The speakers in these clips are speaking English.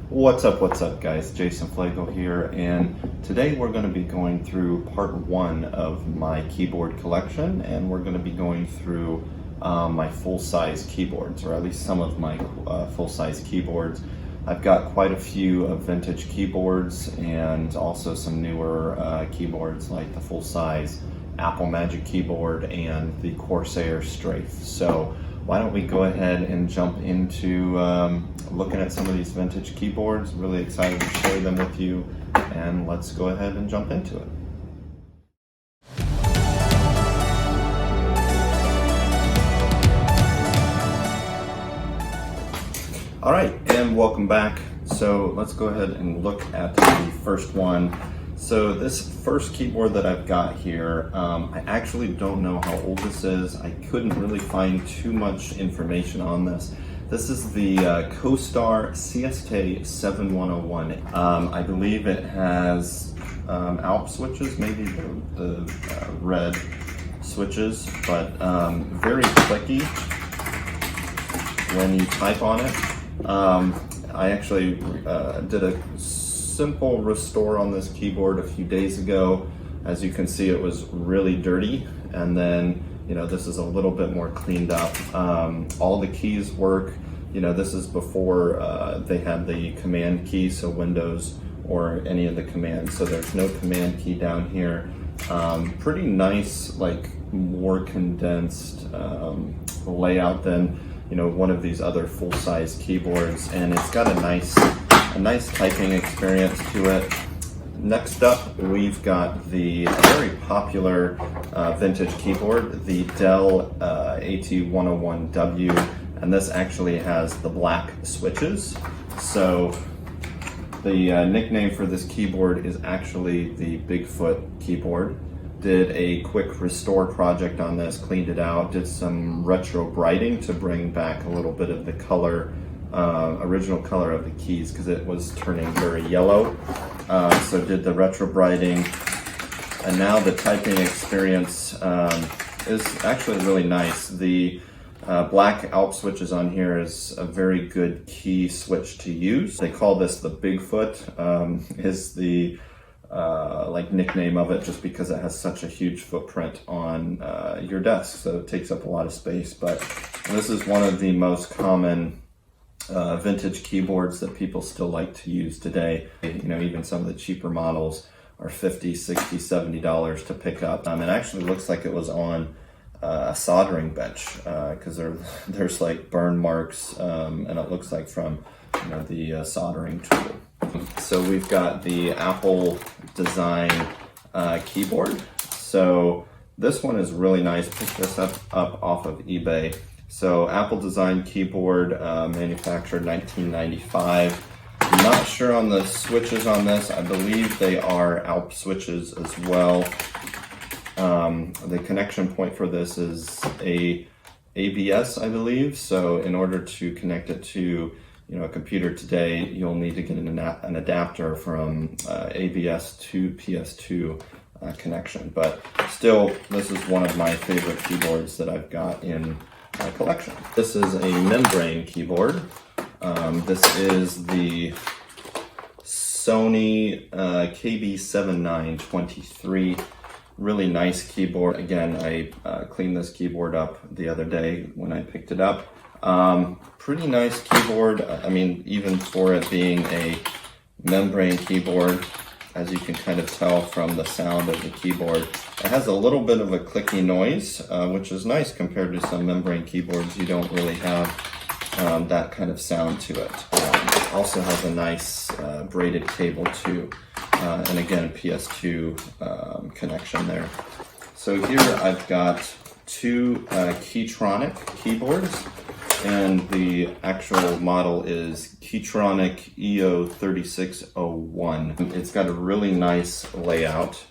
What's up guys? Jason Fleagle here, and today we're going to be going through part one of my keyboard collection, and we're going to be going through my full-size keyboards, or at least some of my full-size keyboards. I've got quite a few vintage keyboards and also some newer keyboards like the full-size Apple Magic Keyboard and the Corsair Strafe. So why don't we go ahead and jump into looking at some of these vintage keyboards. Really excited to share them with you, and let's go ahead and jump into it. All right, and welcome back. So let's go ahead and look at the first one. So this first keyboard that I've got here, I actually don't know how old this is. I couldn't really find too much information on this. This is the Costar CST7101. I believe it has ALP switches, maybe the red switches, but very clicky when you type on it. I actually did a simple restore on this keyboard a few days ago. As you can see, it was really dirty, and then this is a little bit more cleaned up. All the keys work. This is before they had the command key, so Windows or any of the commands, so there's no command key down here. Pretty nice, like more condensed layout than one of these other full-size keyboards, and it's got a nice typing experience to it. Next up, we've got the very popular vintage keyboard, the Dell AT101W, and this actually has the black switches. So the nickname for this keyboard is actually the Bigfoot keyboard. Did a quick restore project on this, cleaned it out, did some retro brighting to bring back a little bit of the color, original color of the keys, because it was turning very yellow. So did the retro brighting, and now the typing experience is actually really nice. The black ALP switches on here is a very good key switch to use. They call this the Bigfoot, is the nickname of it, just because it has such a huge footprint on your desk, so it takes up a lot of space. But this is one of the most common vintage keyboards that people still like to use today. Even some of the cheaper models are $50, $60, $70 to pick up. It actually looks like it was on a soldering bench, because there's like burn marks, and it looks like from the soldering tool. So we've got the Apple design keyboard. So this one is really nice. Picked this up off of eBay. So Apple design keyboard, manufactured 1995. I'm not sure on the switches on this. I believe they are ALP switches as well. The connection point for this is a ABS, I believe. So in order to connect it to a computer today, you'll need to get an adapter from ABS to PS2 connection. But still, this is one of my favorite keyboards that I've got in my collection. This is a membrane keyboard. This is the Sony KD135. Really nice keyboard. Again, I cleaned this keyboard up the other day when I picked it up. Pretty nice keyboard. I mean, even for it being a membrane keyboard, as you can kind of tell from the sound of the keyboard, it has a little bit of a clicky noise, which is nice compared to some membrane keyboards. You don't really have that kind of sound to it. Also has a nice braided cable too, and again, a PS2 connection there. So here I've got two Keytronic keyboards, and the actual model is Keytronic EO3601. It's got a really nice layout.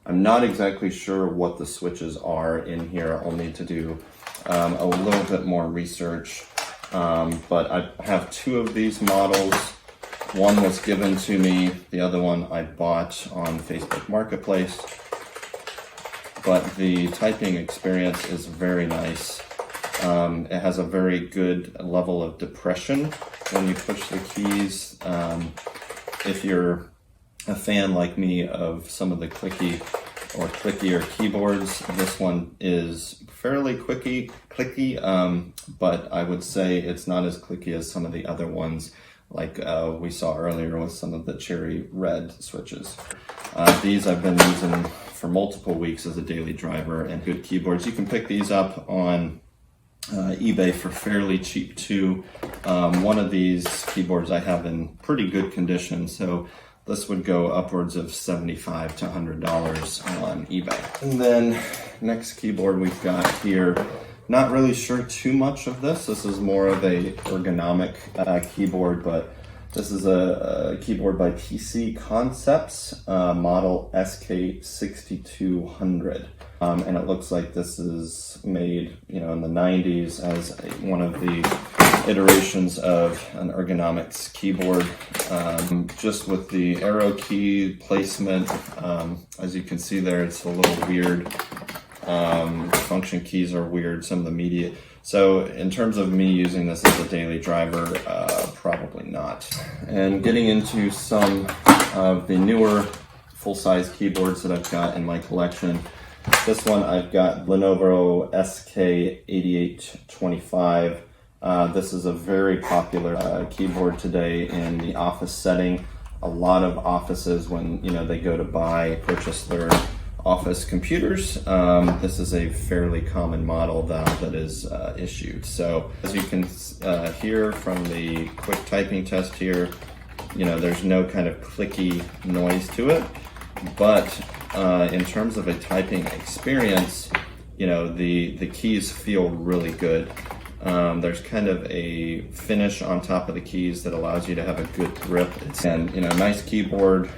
I'm not exactly sure what the switches are in here. I'll need to do a little bit more research, but I have two of these models. One was given to me, the other one I bought on Facebook Marketplace. But the typing experience is very nice. It has a very good level of depression when you push the keys. If you're a fan like me of some of the clickier keyboards, this one is fairly clicky, but I would say it's not as clicky as some of the other ones, like we saw earlier with some of the cherry red switches. These I've been using for multiple weeks as a daily driver, and good keyboards. You can pick these up on eBay for fairly cheap too. One of these keyboards I have in pretty good condition, so this would go upwards of $75 to $100 on eBay. And then next keyboard we've got here, not really sure too much of this. This is more of a ergonomic keyboard, but this is a keyboard by PC Concepts, model SK6200. And it looks like this is made, in the 90s as one of the iterations of an ergonomics keyboard. Just with the arrow key placement, as you can see there, it's a little weird. Function keys are weird, some of the media. So in terms of me using this as a daily driver, probably not. And getting into some of the newer full-size keyboards that I've got in my collection. This one I've got Lenovo SK8825. This is a very popular keyboard today in the office setting. A lot of offices, when they go to purchase their office computers, this is a fairly common model that is issued. So as you can hear from the quick typing test here, there's no kind of clicky noise to it, but in terms of a typing experience, the keys feel really good. There's kind of a finish on top of the keys that allows you to have a good grip. And nice keyboard,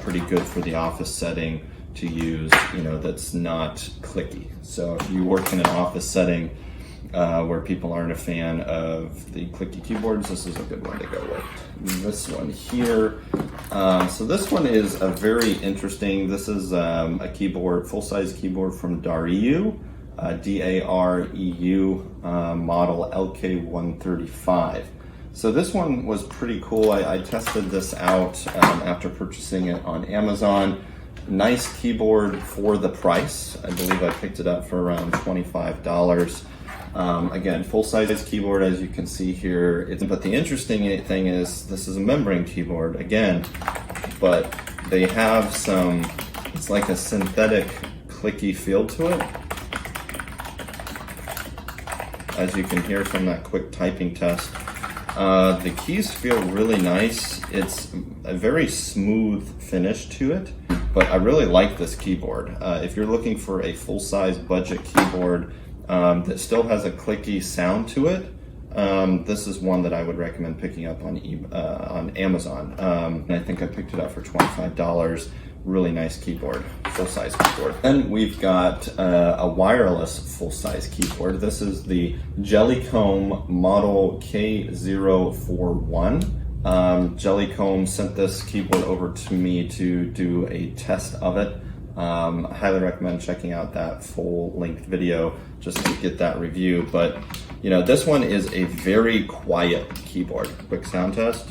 pretty good for the office setting to use, that's not clicky. So if you work in an office setting where people aren't a fan of the clicky keyboards, this is a good one to go with. This one here, so this one is a very interesting, this is a keyboard, full-size keyboard from Daryu, DAREU, model LK135. So this one was pretty cool. I tested this out after purchasing it on Amazon. Nice keyboard for the price. I believe I picked it up for around $25. Again, full-size keyboard, as you can see here. But the interesting thing is this is a membrane keyboard again, but they have it's like a synthetic clicky feel to it. As you can hear from that quick typing test. The keys feel really nice. It's a very smooth finish to it, but I really like this keyboard. If you're looking for a full-size budget keyboard that still has a clicky sound to it, this is one that I would recommend picking up on Amazon. And I think I picked it up for $25. Really nice keyboard, full-size keyboard. Then we've got a wireless full-size keyboard. This is the Jellycomb model K041. Jellycomb sent this keyboard over to me to do a test of it. I highly recommend checking out that full-length video just to get that review. But this one is a very quiet keyboard. Quick sound test.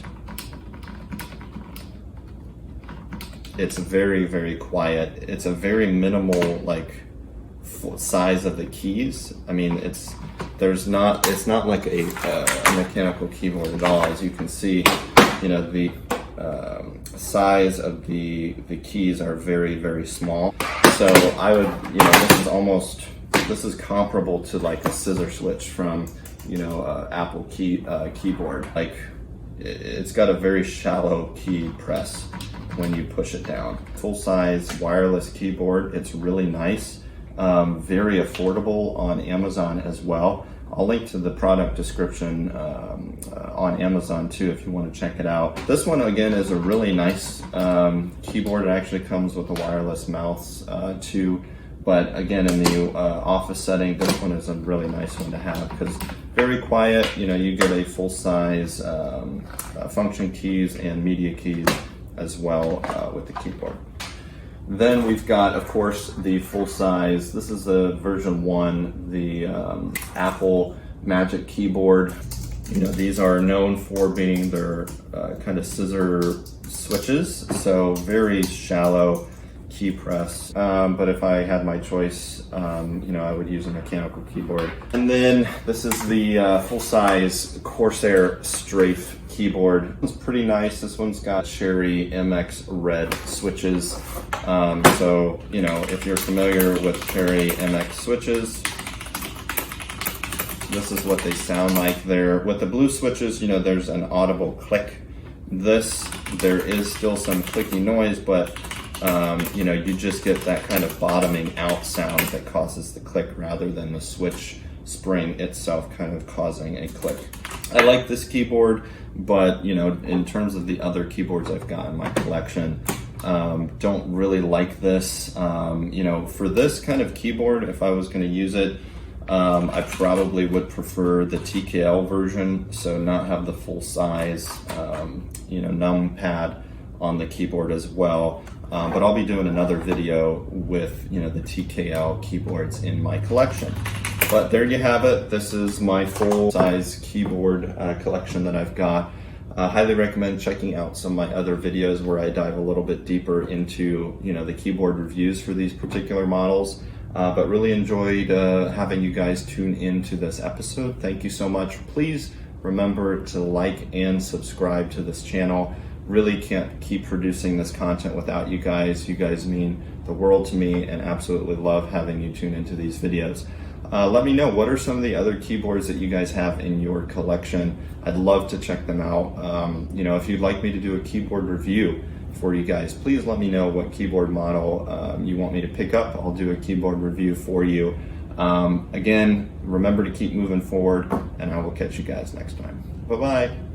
It's very, very quiet. It's a very minimal size of the keys. I mean, it's not like a mechanical keyboard at all. As you can see, the size of the keys are very, very small. So I would, this is comparable to like a scissor switch from, Apple keyboard. Like it's got a very shallow key press when you push it down. Full-size wireless keyboard. It's really nice. Very affordable on Amazon as well. I'll link to the product description on Amazon too if you want to check it out. This one again is a really nice keyboard. It actually comes with a wireless mouse too. But again, in the office setting, this one is a really nice one to have because very quiet. You get a full-size function keys and media keys as well with the keyboard. Then we've got, of course, the full size. This is the version 1, the Apple Magic Keyboard. You know, these are known for being their kind of scissor switches, so very shallow key press. But if I had my choice, you know, I would use a mechanical keyboard. And then this is the full-size Corsair Strafe keyboard. It's pretty nice. This one's got Cherry MX red switches. So, you know, if you're familiar with Cherry MX switches, this is what they sound like. There, with the blue switches, you know, there's an audible click. There is still some clicky noise, but you know, you just get that kind of bottoming out sound that causes the click rather than the switch spring itself kind of causing a click. I like this keyboard, but you know, in terms of the other keyboards I've got in my collection, don't really like this. You know, for this kind of keyboard, if I was going to use it, I probably would prefer the TKL version, so not have the full size, you know, numpad on the keyboard as well. But I'll be doing another video with, you know, the TKL keyboards in my collection. But there you have it. This is my full size keyboard collection that I've got. Highly recommend checking out some of my other videos where I dive a little bit deeper into, you know, the keyboard reviews for these particular models. But really enjoyed having you guys tune into this episode. Thank you so much. Please remember to like and subscribe to this channel. Really can't keep producing this content without you guys. You guys mean the world to me and absolutely love having you tune into these videos. Let me know, what are some of the other keyboards that you guys have in your collection? I'd love to check them out. You know, if you'd like me to do a keyboard review for you guys, please let me know what keyboard model you want me to pick up. I'll do a keyboard review for you. Again, remember to keep moving forward, and I will catch you guys next time. Bye-bye.